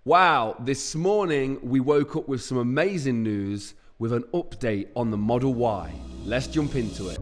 Wow, this morning we woke up with some amazing news with an update on the Model Y. Let's jump into it.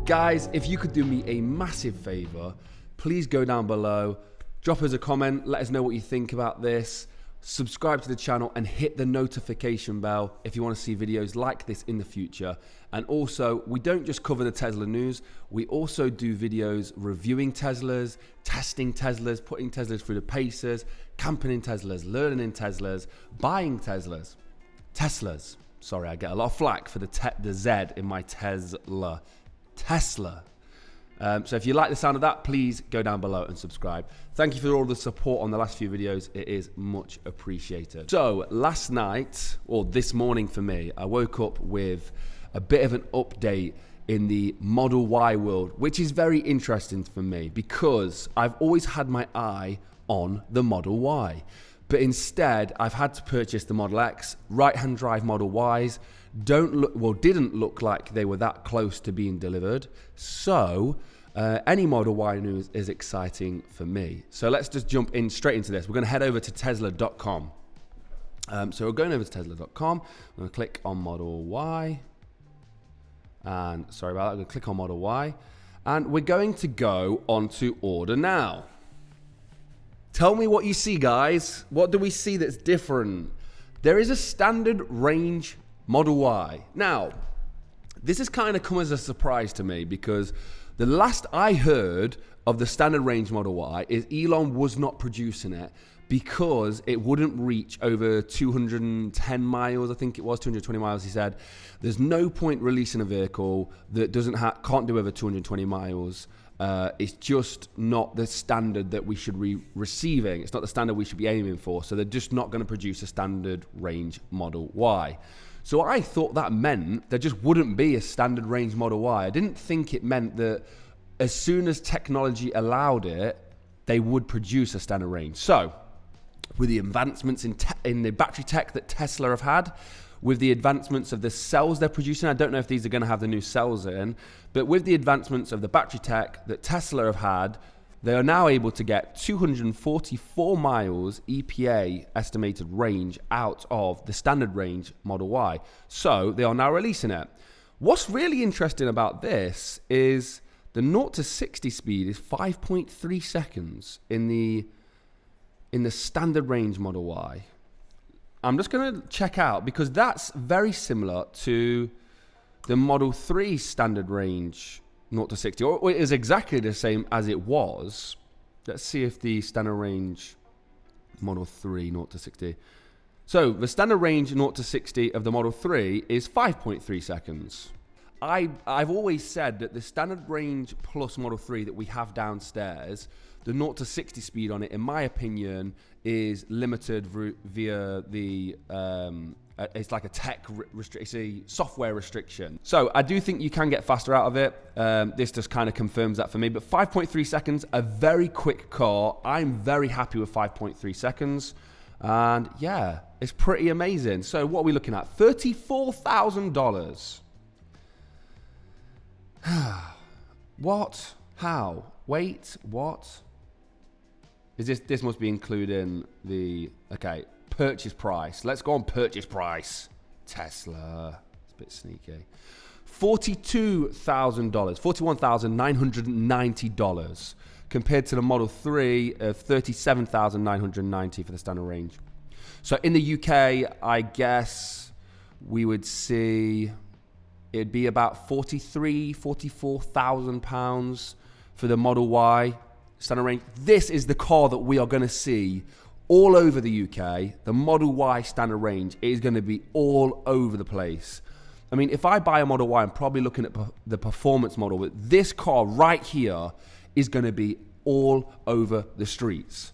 Guys, if you could do me a massive favor, please go down below, drop us a comment, let us know what you think about this, subscribe to the channel and hit the notification bell if you want to see videos like this in the future. And also, we don't just cover the Tesla news, we also do videos reviewing Teslas, testing Teslas, putting Teslas through the paces, camping in Teslas, learning in Teslas, buying Teslas. Sorry, I get a lot of flack for the Z in my Tesla. So if you like the sound of that, please go down below and subscribe. Thank you for all the support on the last few videos. It is much appreciated. So last night, or this morning for me, I woke up with a bit of an update in the Model Y world, which is very interesting for me because I've always had my eye on the Model Y. But instead, I've had to purchase the Model X. Right-hand drive Model Ys didn't look like they were that close to being delivered. So any Model Y news is exciting for me. So let's just jump in straight into this. We're going to head over to Tesla.com. So we're going over to Tesla.com. I'm going to click on Model Y. And sorry about that. I'm going to click on Model Y. And we're going to go on to order now. Tell me what you see, guys. What do we see that's different? There is a standard range Model Y. Now, this has kind of come as a surprise to me because the last I heard of the standard range Model Y is Elon was not producing it because it wouldn't reach over 210 miles, I think it was, 220 miles, he said. There's no point releasing a vehicle that can't do over 220 miles. It's just not the standard that we should be receiving. It's not the standard we should be aiming for. So they're just not going to produce a standard range Model Y. So I thought that meant there just wouldn't be a standard range Model Y. I didn't think it meant that as soon as technology allowed it, they would produce a standard range. So with the advancements in the battery tech that Tesla have had, with the advancements of the cells they're producing, I don't know if these are going to have the new cells in, but with the advancements of the battery tech that Tesla have had, they are now able to get 244 miles EPA estimated range out of the standard range Model Y. So they are now releasing it. What's really interesting about this is the 0 to 60 speed is 5.3 seconds in the standard range Model Y. I'm just going to check out because that's very similar to the Model 3 standard range 0 to 60, or it is exactly the same as it was. Let's see if the standard range Model 3 0 to 60. So the standard range 0 to 60 of the Model 3 is 5.3 seconds. I've always said that the standard range plus Model 3 that we have downstairs, the 0 to 60 speed on it, in my opinion, is limited via the, it's like a it's a software restriction. So I do think you can get faster out of it. This just kind of confirms that for me. But 5.3 seconds, a very quick car. I'm very happy with 5.3 seconds. And yeah, it's pretty amazing. So what are we looking at? $34,000. What? How? Wait, what? Is this must be including the, okay, purchase price. Let's go on purchase price. Tesla, it's a bit sneaky. $42,000, $41,990 compared to the Model 3 of $37,990 for the standard range. So in the UK, I guess we would see it'd be about £44,000 for the Model Y standard range. This is the car that we are going to see all over the UK. The Model Y standard range is going to be all over the place. I mean, if I buy a Model Y, I'm probably looking at the performance model, but this car right here is going to be all over the streets.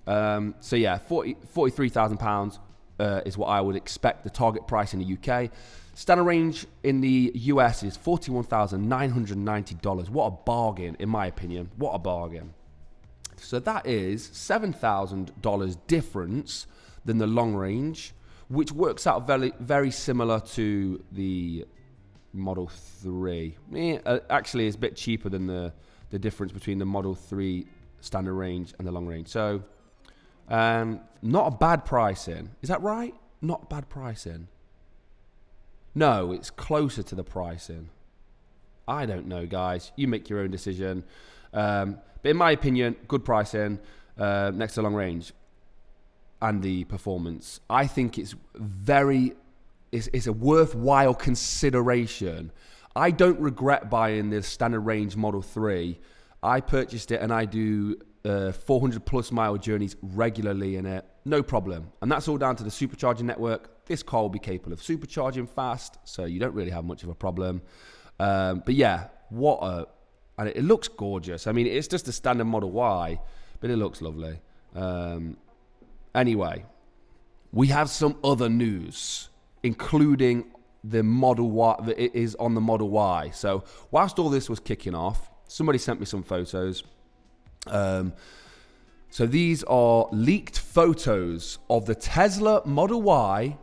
So yeah, £43,000. is what I would expect the target price in the UK. Standard range in the US is $41,990. What a bargain, in my opinion. What a bargain. So that is $7,000 difference than the long range, which works out very, very similar to the Model 3. Actually, it's a bit cheaper than the difference between the Model 3 standard range and the long range. So, not a bad pricing. Is that right? Not bad pricing. No, it's closer to the pricing. I don't know, guys. You make your own decision. But in my opinion, good pricing next to long range and the performance. I think it's a worthwhile consideration. I don't regret buying the standard range Model 3. I purchased it and I do 400 plus mile journeys regularly in it. No problem. And that's all down to the supercharging network. This car will be capable of supercharging fast, so you don't really have much of a problem. But yeah, and it looks gorgeous. I mean, it's just a standard Model Y, but it looks lovely. Anyway, we have some other news, including the Model Y that it is on the Model Y. So whilst all this was kicking off, somebody sent me some photos. So these are leaked photos of the Tesla Model Y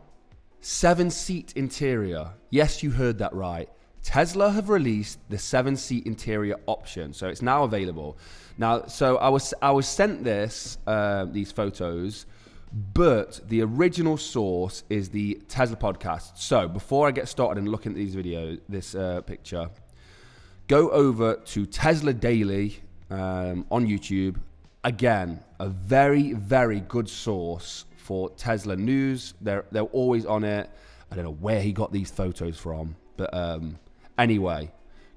7-seat interior. Yes, you heard that right. Tesla have released the 7-seat interior option, so it's now available. Now, so I was sent these photos, but the original source is the Tesla podcast. So before I get started and looking at this picture, go over to Tesla Daily on YouTube. Again, a very, very good source for Tesla news. They're always on it. I don't know where he got these photos from, but anyway,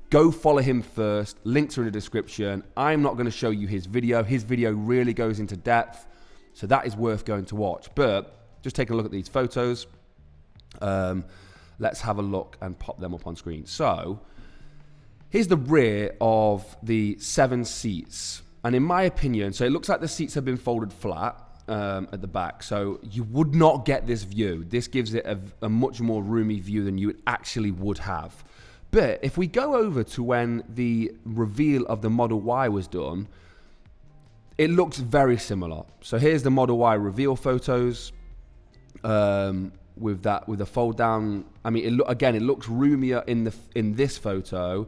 go follow him first. Links are in the description. I'm not going to show you his video. His video really goes into depth, so that is worth going to watch. But just take a look at these photos. Let's have a look and pop them up on screen. So here's the rear of the 7 seats. And in my opinion, so it looks like the seats have been folded flat at the back. So you would not get this view. This gives it a much more roomy view than you actually would have. But if we go over to when the reveal of the Model Y was done, it looks very similar. So here's the Model Y reveal photos with the fold down. I mean, it looks roomier in this photo,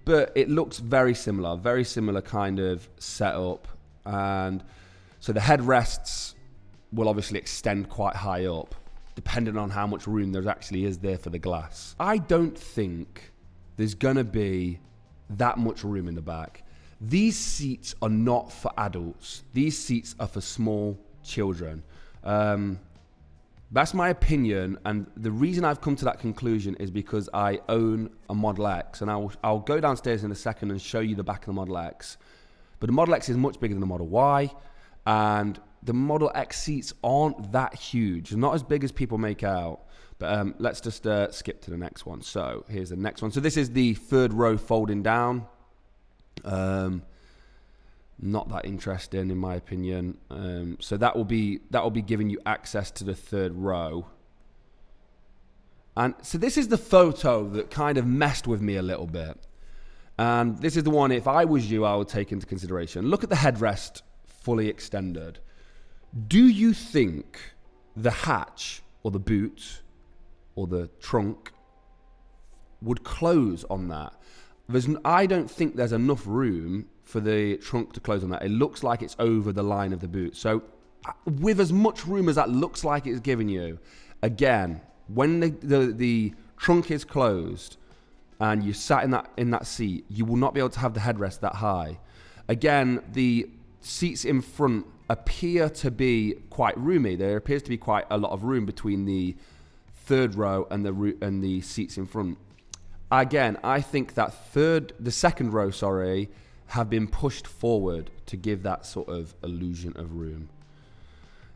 but it looks very similar kind of setup. And so the headrests will obviously extend quite high up, depending on how much room there actually is there for the glass. I don't think there's gonna be that much room in the back. These seats are not for adults. These seats are for small children. That's my opinion, and the reason I've come to that conclusion is because I own a Model X, and I'll go downstairs in a second and show you the back of the Model X. But the Model X is much bigger than the Model Y, and the Model X seats aren't that huge. They're not as big as people make out. But let's just skip to the next one. So here's the next one. So this is the third row folding down. Not that interesting in my opinion. So that will be giving you access to the third row. And so this is the photo that kind of messed with me a little bit. And this is the one, if I was you, I would take into consideration. Look at the headrest fully extended. Do you think the hatch or the boot or the trunk would close on that? I don't think there's enough room for the trunk to close on that. It looks like it's over the line of the boot. So with as much room as that looks like it's giving you, again, when the trunk is closed and you sat in that seat, you will not be able to have the headrest that high. Again, the seats in front appear to be quite roomy. There appears to be quite a lot of room between the third row and the seats in front. Again, I think that the second row, have been pushed forward to give that sort of illusion of room.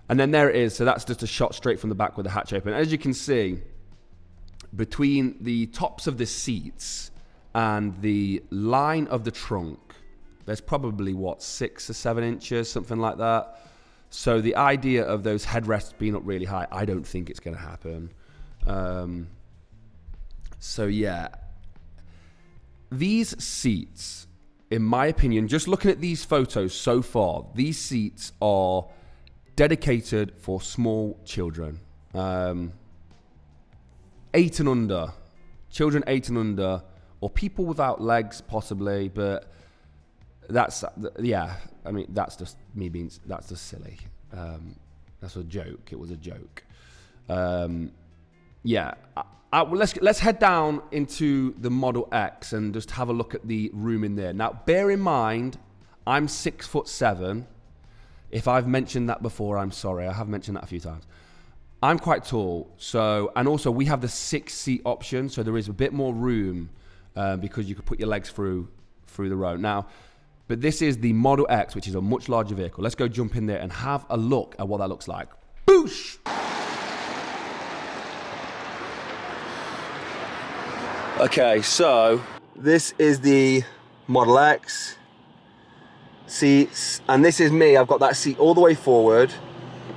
And then there it is. So that's just a shot straight from the back with the hatch open. As you can see, between the tops of the seats and the line of the trunk, there's probably 6 or 7 inches, something like that. So the idea of those headrests being up really high, I don't think it's going to happen. So yeah, these seats, in my opinion, just looking at these photos so far, these seats are dedicated for small children, 8 and under, children 8 and under, or people without legs possibly, but that's, yeah, I mean, that's just me being, that's just silly. That's a joke. It was a joke. Yeah, let's head down into the Model X and just have a look at the room in there. Now, bear in mind, I'm 6'7". If I've mentioned that before, I'm sorry. I have mentioned that a few times. I'm quite tall, so, and also we have the 6-seat option, so there is a bit more room because you could put your legs through the row. Now, but this is the Model X, which is a much larger vehicle. Let's go jump in there and have a look at what that looks like. Boosh! Okay, so this is the Model X seats, and this is me. I've got that seat all the way forward,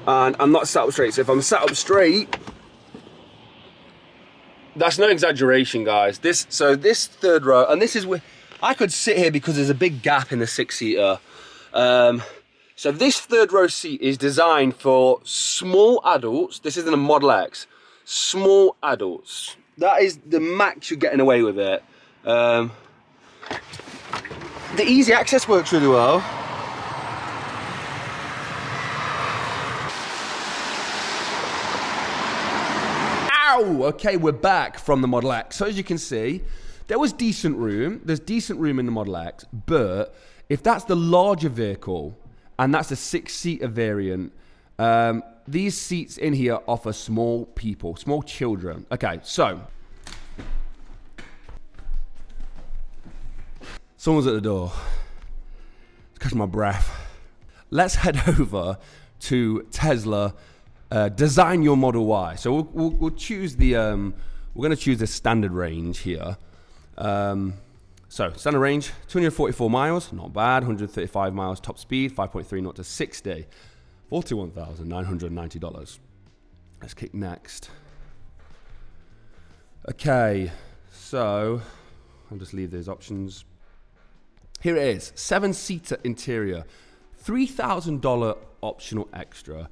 and I'm not sat up straight. So if I'm sat up straight, that's no exaggeration, guys. This third row, and this is where I could sit here because there's a big gap in the 6-seater. So this third row seat is designed for small adults. This isn't a Model X. Small adults. That is the max you're getting away with it. The easy access works really well. Ow! Okay, we're back from the Model X. So as you can see, there was decent room. There's decent room in the Model X, but if that's the larger vehicle and that's the 6-seater variant, these seats in here offer small people, small children. Okay, so someone's at the door. Catch my breath. Let's head over to Tesla. Design your Model Y. So we'll choose the we're going to choose the standard range here. So standard range, 244 miles, not bad. 135 miles top speed, 5.3 naught to 60, $41,990. Let's click next. Okay, so I'll just leave those options. Here it is, 7-seater interior, $3,000 optional extra.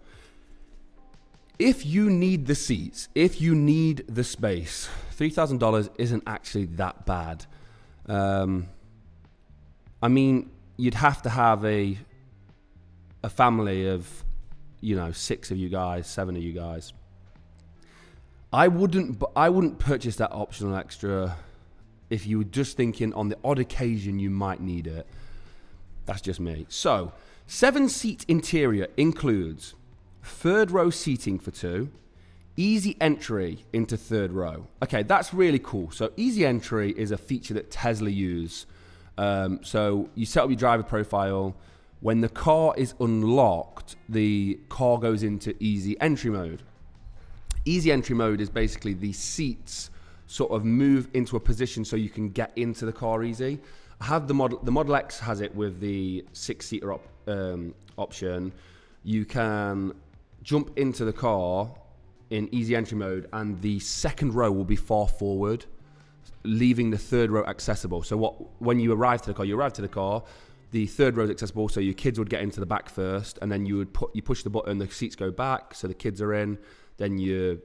If you need the seats, if you need the space, $3,000 isn't actually that bad. I mean, you'd have to have a family of, 6 of you guys, 7 of you guys. I wouldn't purchase that optional extra if you were just thinking on the odd occasion you might need it. That's just me. So, 7-seat interior includes third row seating for 2, easy entry into third row. Okay, that's really cool. So easy entry is a feature that Tesla use. So you set up your driver profile. When the car is unlocked, the car goes into easy entry mode. Easy entry mode is basically the seats sort of move into a position so you can get into the car easy. I have the Model X has it with the 6-seater option. You can jump into the car in easy entry mode, and the second row will be far forward, leaving the third row accessible. So when you arrive to the car, the third row is accessible, so your kids would get into the back first, and then you push the button, the seats go back, so the kids are in, then your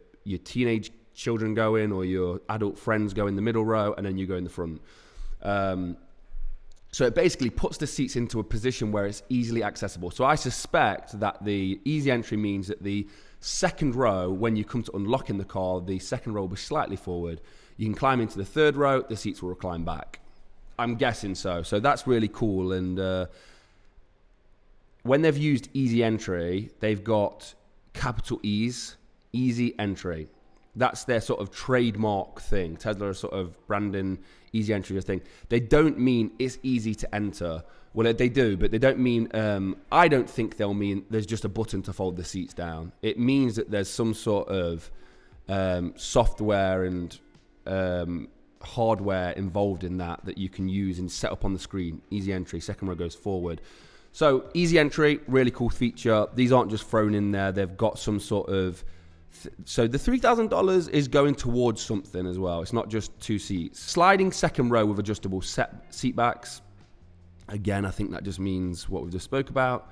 teenage children go in, or your adult friends go in the middle row, and then you go in the front. So it basically puts the seats into a position where it's easily accessible. So I suspect that the easy entry means that the second row, when you come to unlocking the car, the second row will be slightly forward. You can climb into the third row, the seats will recline back. I'm guessing so. So that's really cool. And when they've used easy entry, they've got capital E's, easy entry. That's their sort of trademark thing. Tesla is sort of branding easy entry thing. They don't mean it's easy to enter. Well, they do, but they don't mean, I don't think they'll mean there's just a button to fold the seats down. It means that there's some sort of software and hardware involved in that you can use and set up on the screen. Easy entry, second row goes forward. So easy entry, really cool feature. These aren't just thrown in there. They've got some sort of... So the $3,000 is going towards something as well. It's not just 2 seats. Sliding second row with adjustable seat backs. Again, I think that just means what we just spoke about.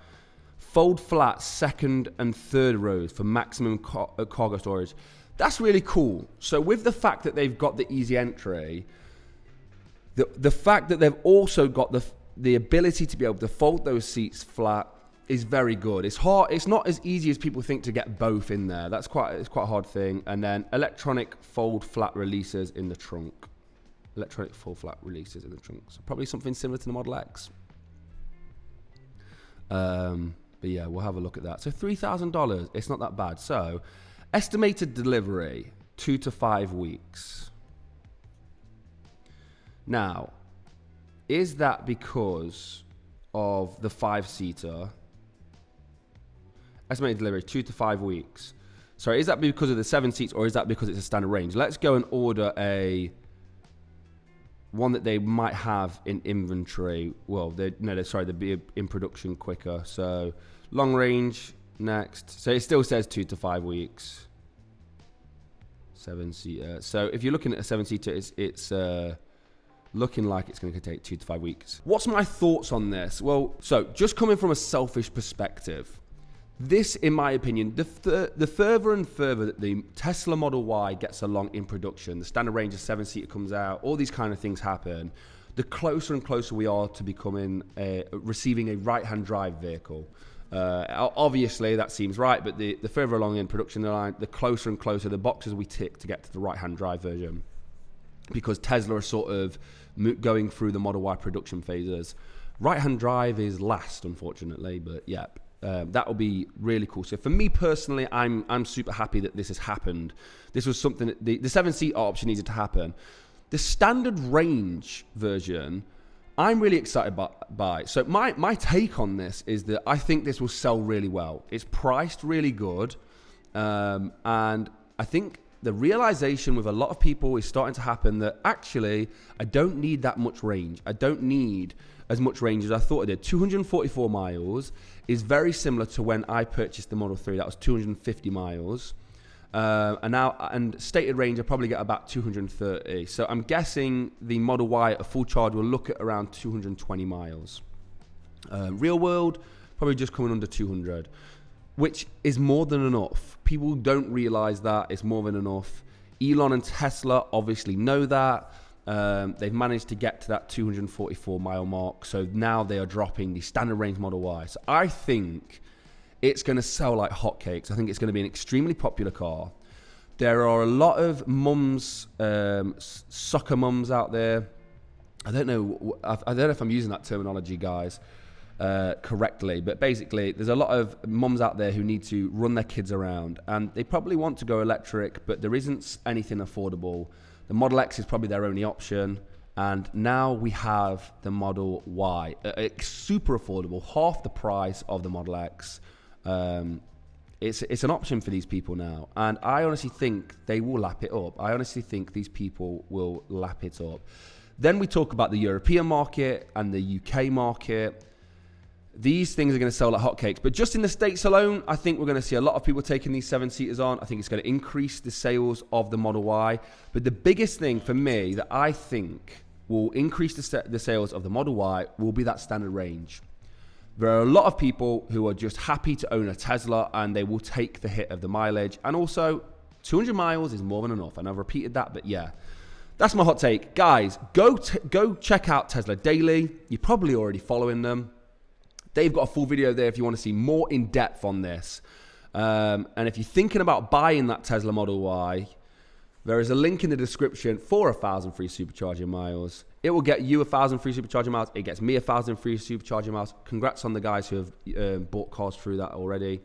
Fold flat second and third rows for maximum cargo storage. That's really cool. So with the fact that they've got the easy entry, the fact that they've also got the ability to be able to fold those seats flat is very good. It's hard. It's not as easy as people think to get both in there. It's quite a hard thing. And then electronic fold flat releases in the trunk. Electronic fold flat releases in the trunk. So probably something similar to the Model X. But yeah, we'll have a look at that. So $3,000, it's not that bad. So estimated delivery, 2 to 5 weeks. Now, is that because of the 5-seater? Estimated delivery, 2 to 5 weeks. Sorry, is that because of the 7 seats or is that because it's a standard range? Let's go and order one that they might have in inventory. Well, they'd be in production quicker. So long range, next. So it still says 2 to 5 weeks. 7-seater. So if you're looking at a 7-seater, it's looking like it's going to take 2 to 5 weeks. What's my thoughts on this? Well, so just coming from a selfish perspective, this, in my opinion, the further and further that the Tesla Model Y gets along in production, the standard range of 7-seater comes out, all these kind of things happen, the closer and closer we are to becoming receiving a right-hand drive vehicle. Obviously, that seems right, but the further along in production line, the closer and closer the boxes we tick to get to the right-hand drive version. Because Tesla are sort of going through the Model Y production phases. Right-hand drive is last, unfortunately, but yeah. That will be really cool. So for me personally, I'm super happy that this has happened. This was something that the 7-seat option needed to happen. The standard range version, I'm really excited by. So my take on this is that I think this will sell really well. It's priced really good, and I think the realization with a lot of people is starting to happen that actually I don't need that much range. I don't need as much range as I thought I did. 244 miles is very similar to when I purchased the Model 3. That was 250 miles. And stated range, I probably get about 230. So I'm guessing the Model Y at a full charge will look at around 220 miles. Real world, probably just coming under 200, which is more than enough. People don't realize that it's more than enough. Elon and Tesla obviously know that. They've managed to get to that 244 mile mark. So now they are dropping the standard range Model Y. So I think it's going to sell like hotcakes. I think it's going to be an extremely popular car. There are a lot of mums, soccer mums out there. I don't know if I'm using that terminology, guys, correctly, but basically there's a lot of mums out there who need to run their kids around and they probably want to go electric, but there isn't anything affordable. The Model X is probably their only option. And now we have the Model Y. It's super affordable, half the price of the Model X. It's an option for these people now. And I honestly think they will lap it up. I honestly think these people will lap it up. Then we talk about the European market and the UK market. These things are going to sell like hotcakes. But just in the States alone, I think we're going to see a lot of people taking these 7-seaters on. I think it's going to increase the sales of the Model Y. But the biggest thing for me that I think will increase the sales of the Model Y will be that standard range. There are a lot of people who are just happy to own a Tesla and they will take the hit of the mileage. And also, 200 miles is more than enough. And I've repeated that, but yeah. That's my hot take. Guys, go check out Tesla Daily. You're probably already following them. They've got a full video there if you want to see more in depth on this. And if you're thinking about buying that Tesla Model Y, there is a link in the description for 1,000 free supercharging miles. It will get you 1,000 free supercharging miles. It gets me 1,000 free supercharging miles. Congrats on the guys who have bought cars through that already.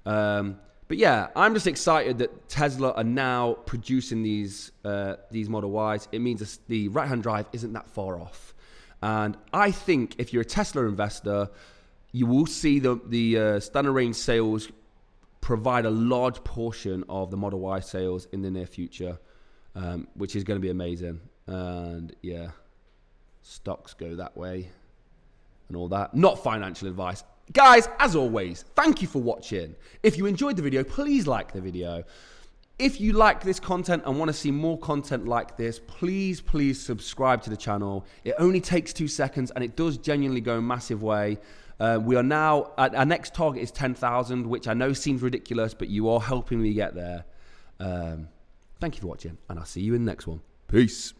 But yeah, I'm just excited that Tesla are now producing these Model Ys. It means the right-hand drive isn't that far off. And I think if you're a Tesla investor, you will see the standard range sales provide a large portion of the Model Y sales in the near future, which is going to be amazing. And yeah, stocks go that way. and all that. Not financial advice. Guys, as always, thank you for watching. If you enjoyed the video, please like the video. If you like this content and want to see more content like this, please subscribe to the channel. It only takes 2 seconds and it does genuinely go a massive way. We are now, our next target is 10,000, which I know seems ridiculous, but you are helping me get there. Thank you for watching, and I'll see you in the next one. Peace.